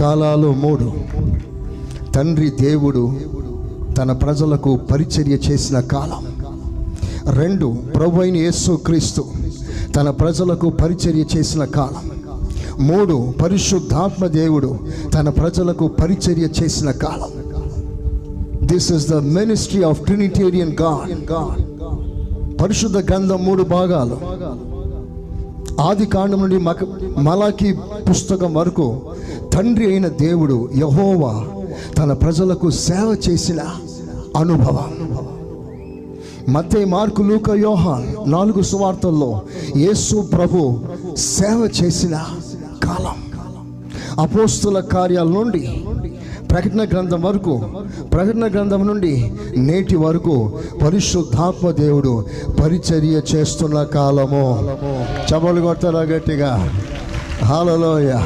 కాలాలు 3. తండ్రి దేవుడు తన ప్రజలకు పరిచర్య చేసిన కాలం. 2, ప్రభు అయిన యేసు క్రీస్తు తన ప్రజలకు పరిచర్య చేసిన కాలం. 3, పరిశుద్ధాత్మ దేవుడు తన ప్రజలకు పరిచర్య చేసిన కాలం. This is the ministry of Trinitarian God. పరిశుద్ధ గ్రంథం 3 భాగాలు. ఆది కాండం నుండి మలాకి పుస్తకం వరకు తండ్రి అయిన దేవుడు యెహోవా తన ప్రజలకు సేవ చేసిన అనుభవం. మత్తయి, మార్కు, లూకా, యోహాన్ 4 సువార్తల్లో యేసు ప్రభు సేవ చేసిన కాలం. అపోస్తుల కార్యాల నుండి ప్రకటన గ్రంథం వరకు, ప్రకటన గ్రంథం నుండి నేటి వరకు పరిశుద్ధాత్మ దేవుడు పరిచర్య చేస్తున్న కాలము. చప్పట్లు కొడతారా గట్టిగా? హల్లెలూయా.